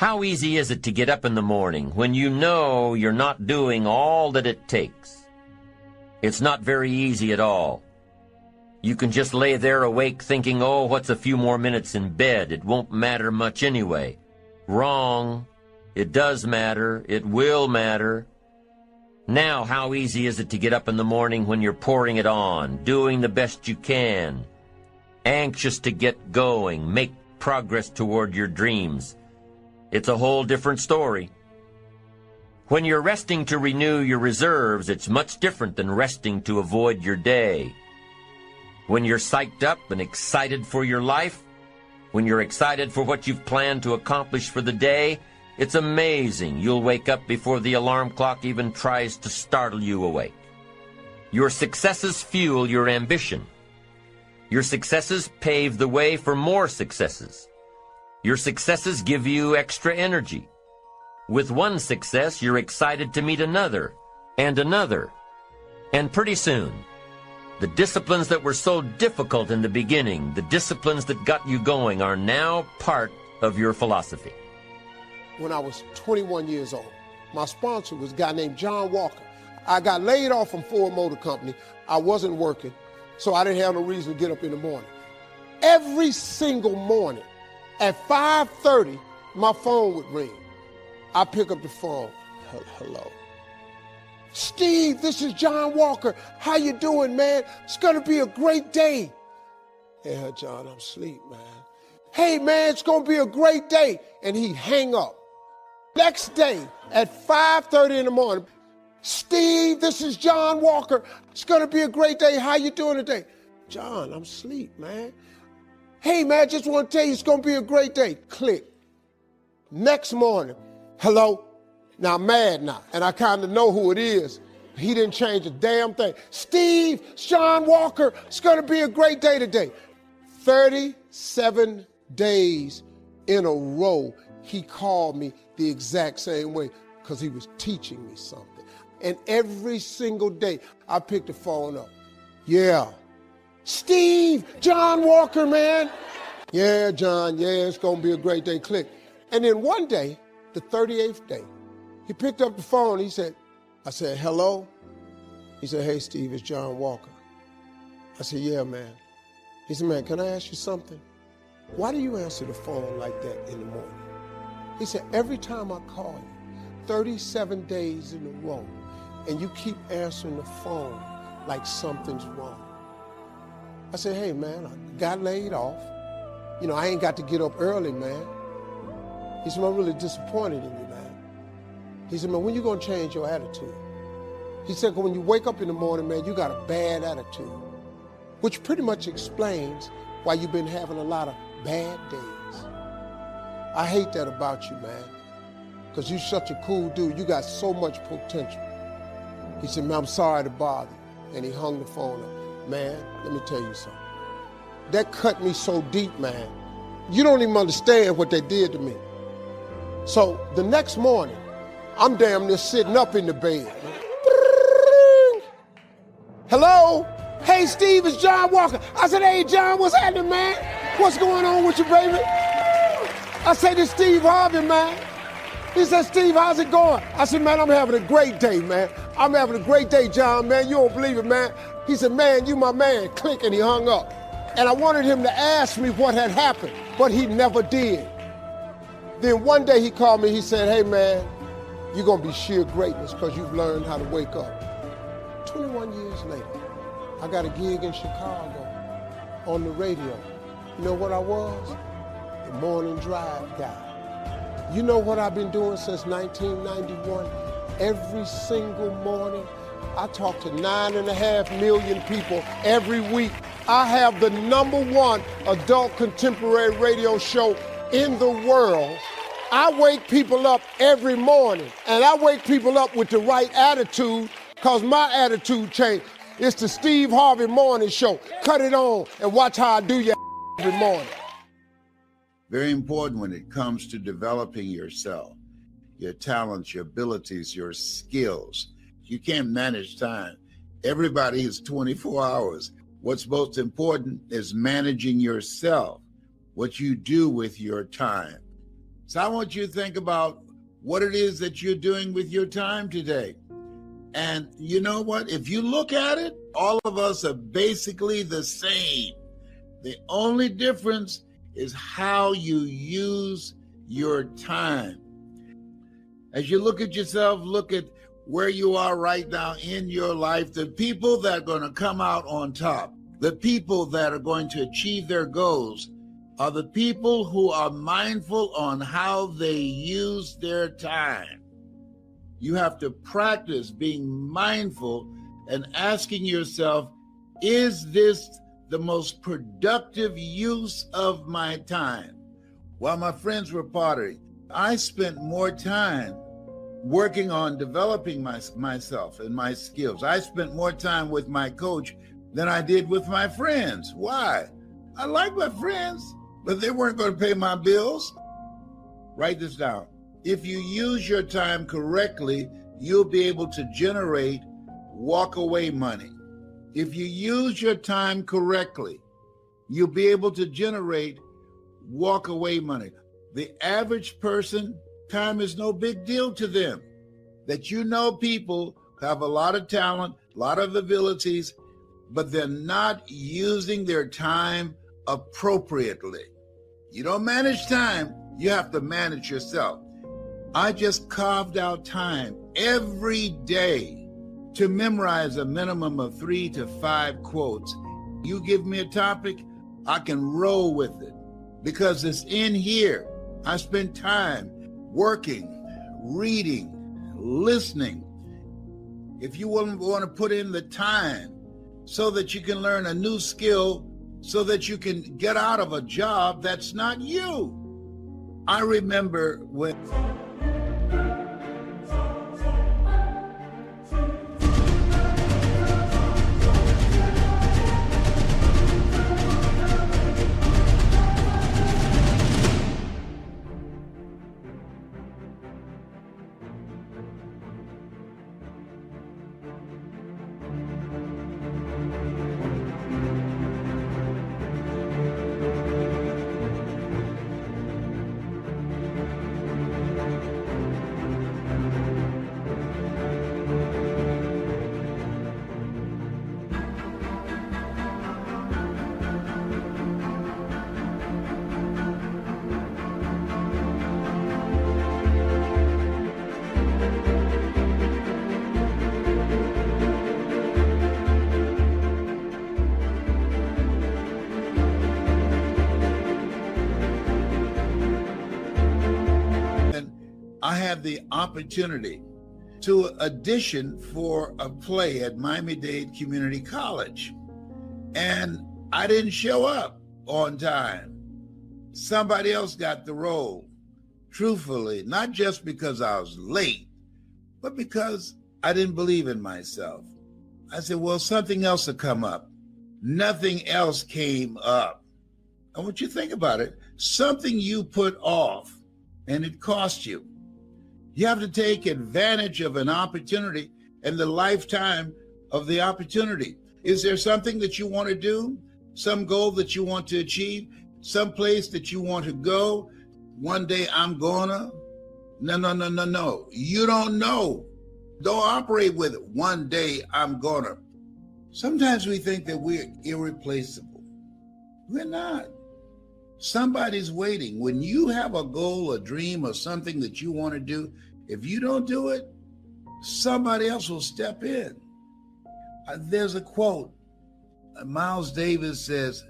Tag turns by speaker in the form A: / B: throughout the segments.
A: How easy is it to get up in the morning when you know you're not doing all that it takes? It's not very easy at all. You can just lay there awake thinking, oh, what's a few more minutes in bed? It won't matter much anyway. Wrong. It does matter. It will matter. Now, how easy is it to get up in the morning when you're pouring it on, doing the best you can, anxious to get going, make progress toward your dreams? It's a whole different story. When you're resting to renew your reserves, it's much different than resting to avoid your day. When you're psyched up and excited for your life, when you're excited for what you've planned to accomplish for the day, it's amazing you'll wake up before the alarm clock even tries to startle you awake. Your successes fuel your ambition. Your successes pave the way for more successes. Your successes give you extra energy. With one success, you're excited to meet another, and another. And pretty soon, the disciplines that were so difficult in the beginning, the disciplines that got you going, are now part of your philosophy.
B: When I was 21 years old, my sponsor was a guy named John Walker. I got laid off from Ford Motor Company. I wasn't working, so I didn't have no reason to get up in the morning. Every single morning at 5:30, my phone would ring. I pick up the phone. Hello. Steve, this is John Walker. How you doing, man? It's gonna be a great day. Yeah, John, I'm asleep, man. Hey, man, it's gonna be a great day. And he'd hang up. Next day at 5:30 in the morning, Steve, this is John Walker. It's gonna be a great day. How you doing today? John, I'm asleep, man. Hey, man, just want to tell you it's gonna be a great day. Click. Next morning, hello. Now I'm mad now, and I kind of know who it is. He didn't change a damn thing. Steve, it's John Walker. It's gonna be a great day today. 37 days in a row, he called me the exact same way because he was teaching me something. And every single day, I picked the phone up. Yeah. Steve, John Walker, man. Yeah, John, yeah, it's gonna be a great day. Click. And then one day, the 38th day, he picked up the phone. He said, I said, hello? He said, hey, Steve, it's John Walker. I said, yeah, man. He said, man, can I ask you something? Why do you answer the phone like that in the morning? He said, every time I call you, 37 days in a row, and you keep answering the phone like something's wrong. I said, hey, man, I got laid off. You know, I ain't got to get up early, man. He said, I'm really disappointed in you, man. He said, man, when you gonna change your attitude? He said, when you wake up in the morning, man, you got a bad attitude, which pretty much explains why you've been having a lot of bad days. I hate that about you, man, because you're such a cool dude. You got so much potential. He said, man, I'm sorry to bother you. And he hung the phone up. Man, let me tell you something. That cut me so deep, man. You don't even understand what they did to me. So the next morning, I'm damn near sitting up in the bed. Hello? Hey, Steve, it's John Walker. I said, hey, John, what's happening, man? What's going on with you, baby? I said, it's Steve Harvey, man. He said, Steve, how's it going? I said, man, I'm having a great day, man. I'm having a great day, John, man. You don't believe it, man. He said, man, you my man. Click, and he hung up. And I wanted him to ask me what had happened, but he never did. Then one day he called me, he said, hey, man, you're going to be sheer greatness because you've learned how to wake up. 21 years later, I got a gig in Chicago on the radio. You know what I was? The morning drive guy. You know what I've been doing since 1991? Every single morning, I talk to 9.5 million people every week. I have the #1 adult contemporary radio show in the world. I wake people up every morning, and I wake people up with the right attitude because my attitude changed. It's the Steve Harvey Morning Show. Cut it on and watch how I do your every morning.
C: Very important when it comes to developing yourself, your talents, your abilities, your skills. You can't manage time. Everybody is 24 hours. What's most important is managing yourself, what you do with your time. So I want you to think about what it is that you're doing with your time today. And you know what? If you look at it, all of us are basically the same. The only difference is how you use your time. As you look at yourself, look at where you are right now in your life, the people that are going to come out on top, the people that are going to achieve their goals, are the people who are mindful on how they use their time. You have to practice being mindful and asking yourself, is this the most productive use of my time? While my friends were pottery, I spent more time working on developing myself and my skills. I spent more time with my coach than I did with my friends. Why? I like my friends, but they weren't going to pay my bills. Write this down. If you use your time correctly, you'll be able to generate walk-away money. If you use your time correctly, you'll be able to generate walk-away money. The average person, time is no big deal to them. That you know people have a lot of talent, a lot of abilities, but they're not using their time appropriately. You don't manage time, you have to manage yourself. I just carved out time every day to memorize a minimum of 3 to 5 quotes. You give me a topic, I can roll with it because it's in here. I spend time working, reading, listening. If you want to put in the time so that you can learn a new skill, so that you can get out of a job that's not you. I remember when I had the opportunity to audition for a play at Miami-Dade Community College. And I didn't show up on time. Somebody else got the role. Truthfully, not just because I was late, but because I didn't believe in myself. I said, well, something else will come up. Nothing else came up. I want you to think about it. Something you put off and it cost you. You have to take advantage of an opportunity and the lifetime of the opportunity. Is there something that you want to do? Some goal that you want to achieve? Some place that you want to go? One day I'm gonna? No. You don't know. Don't operate with it. One day I'm gonna. Sometimes we think that we're irreplaceable. We're not. Somebody's waiting. When you have a goal, a dream, or something that you want to do, if you don't do it, somebody else will step in. There's a quote. Miles Davis says,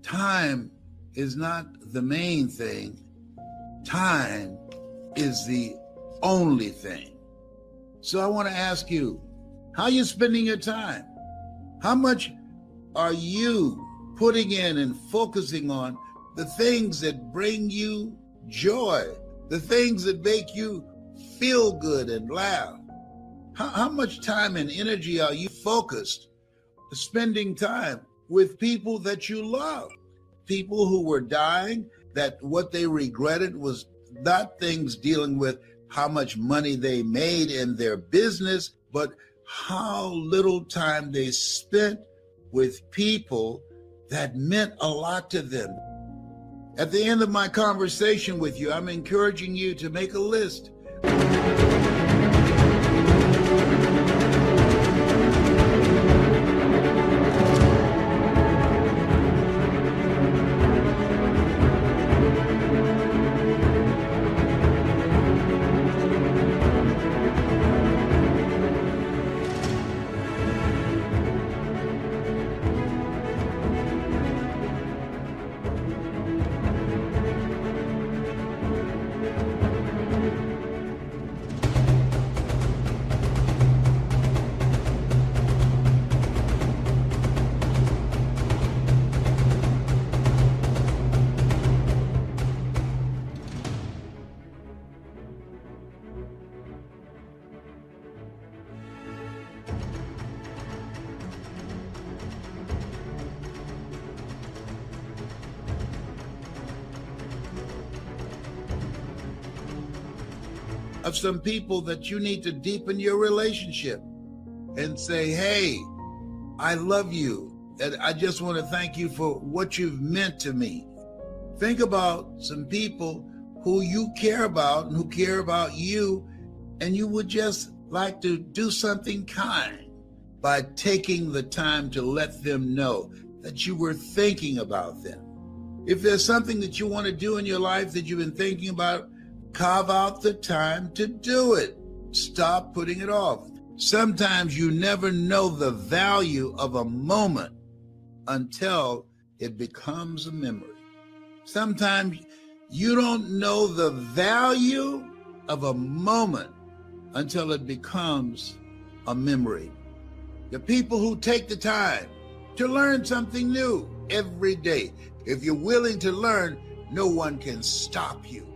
C: time is not the main thing. Time is the only thing. So I want to ask you, how are you spending your time? How much are you putting in and focusing on the things that bring you joy, the things that make you feel good and laugh? How much time and energy are you focused spending time with people that you love? People who were dying, that what they regretted was not things dealing with how much money they made in their business, but how little time they spent with people that meant a lot to them. At the end of my conversation with you, I'm encouraging you to make a list. Of some people that you need to deepen your relationship and say, hey, I love you. And I just want to thank you for what you've meant to me. Think about some people who you care about and who care about you, and you would just like to do something kind by taking the time to let them know that you were thinking about them. If there's something that you want to do in your life that you've been thinking about, carve out the time to do it. Stop putting it off. Sometimes you never know the value of a moment until it becomes a memory. Sometimes you don't know the value of a moment until it becomes a memory. The people who take the time to learn something new every day. If you're willing to learn, no one can stop you.